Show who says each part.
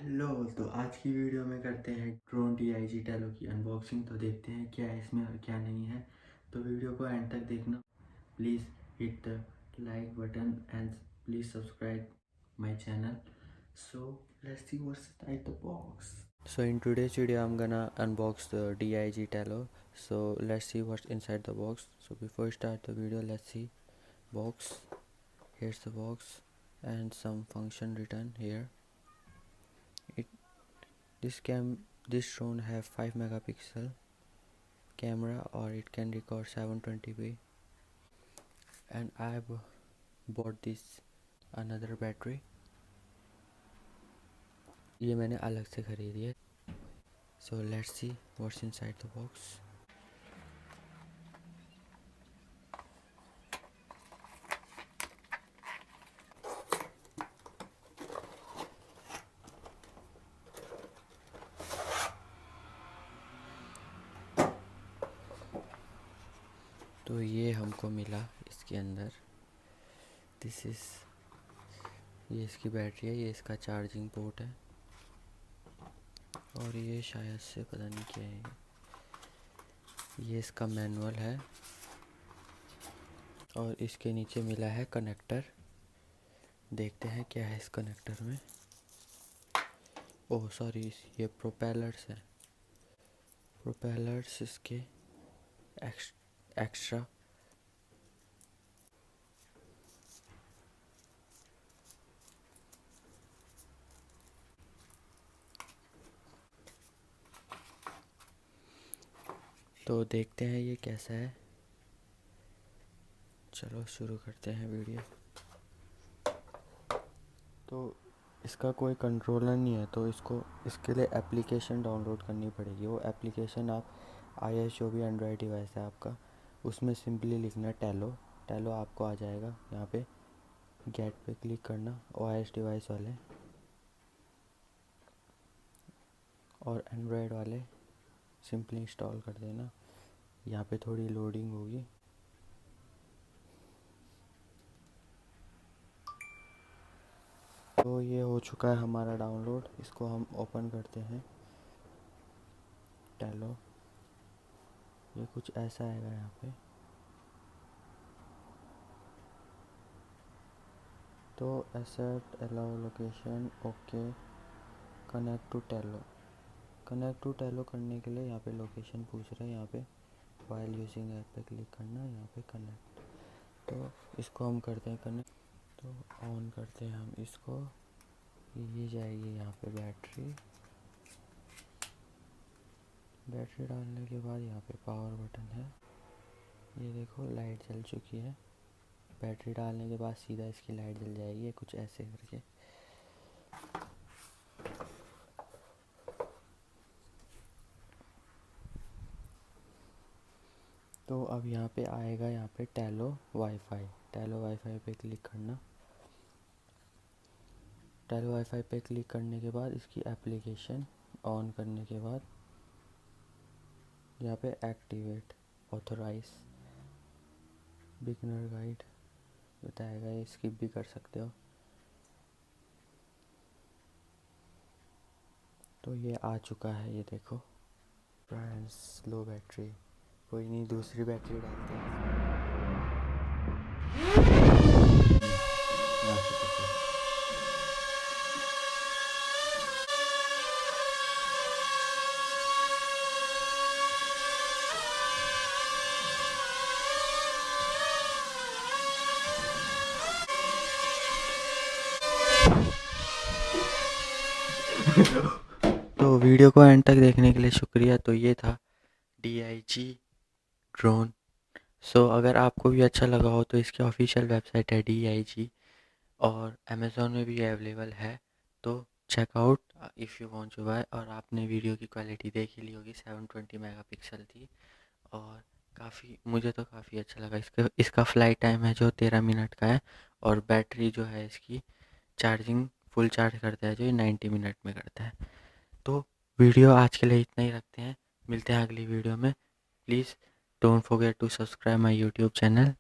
Speaker 1: Hello. तो आज की वीडियो में करते हैं ड्रोन DIG टेलो की अनबॉक्सिंग। तो देखते हैं क्या है इसमें और क्या नहीं है। तो वीडियो को एंड तक देखना। Please hit the like button and please subscribe my channel. So let's see what's inside the box. So in today's video I'm gonna unbox the DIG tello. So let's see what's inside the box. So before we start the video, let's see box. Here's the box and some function written here. It this drone have 5 megapixel camera, or it can record 720p, and I've bought this another battery. ये मैंने अलग से खरीदी है. So let's see what's inside the box. तो ये हमको मिला इसके अंदर. ये इसकी बैटरी है, ये इसका चार्जिंग पोर्ट है, और ये शायद से पता नहीं क्या है. ये इसका मैनुअल है, और इसके नीचे मिला है कनेक्टर. देखते हैं क्या है इस कनेक्टर में. ओह सॉरी, ये प्रोपेलर्स है. प्रोपेलर्स इसके एक्स्ट्रा. तो देखते हैं ये कैसा है. चलो शुरू करते हैं वीडियो. तो इसका कोई कंट्रोलर नहीं है, तो इसके लिए एप्लीकेशन डाउनलोड करनी पड़ेगी. वो एप्लीकेशन आप iOS जो भी एंड्रॉयड डिवाइस है आपका, उसमें सिंपली लिखना टेलो आपको आ जाएगा. यहाँ पे गेट पे क्लिक करना, OS डिवाइस वाले, और एंड्रॉयड वाले सिंपली इंस्टॉल कर देना. यहाँ पे थोड़ी लोडिंग होगी. तो ये हो चुका है हमारा डाउनलोड. इसको हम ओपन करते हैं. टेलो ये कुछ ऐसा आएगा यहाँ पे. तो accept allow location okay. Connect to टेलो करने के लिए यहाँ पे लोकेशन पूछ रहा है. यहाँ पे वाइल यूजिंग ऐप पे क्लिक करना, यहाँ पे कनेक्ट. तो इसको हम करते हैं कनेक्ट. तो ऑन करते हैं हम इसको. ये जाएगी यहाँ पे बैटरी डालने के बाद यहाँ पे पावर बटन है. ये देखो लाइट जल चुकी है. बैटरी डालने के बाद सीधा इसकी लाइट जल जाएगी, कुछ ऐसे करके. तो अब यहाँ पे आएगा, यहाँ पे टेलो वाईफाई पे क्लिक करना. टेलो वाईफाई पे क्लिक करने के बाद इसकी एप्लीकेशन ऑन करने के बाद यहाँ पे एक्टिवेट ऑथोराइज बिगनर गाइड बताएगा. ये स्किप भी कर सकते हो. तो ये आ चुका है, ये देखो फ्रेंड्स. लो बैटरी, कोई नहीं, दूसरी बैटरी डालते हैं. तो वीडियो को एंड तक देखने के लिए शुक्रिया. तो ये था DIG ड्रोन. सो अगर आपको भी अच्छा लगा हो तो इसकी ऑफिशियल वेबसाइट है DIG, और अमेज़ोन में भी अवेलेबल है. तो checkout if you want to buy. और आपने वीडियो की क्वालिटी देख ही ली होगी, 720 मेगापिक्सल थी, और मुझे तो काफ़ी अच्छा लगा. इसका फ़्लाइट टाइम है जो 13 मिनट का है, और बैटरी जो है इसकी चार्जिंग फुल चार्ज करता है जो 90 मिनट में करता है. तो वीडियो आज के लिए इतना ही रखते हैं. मिलते हैं अगली वीडियो में. Please don't forget to subscribe my YouTube channel.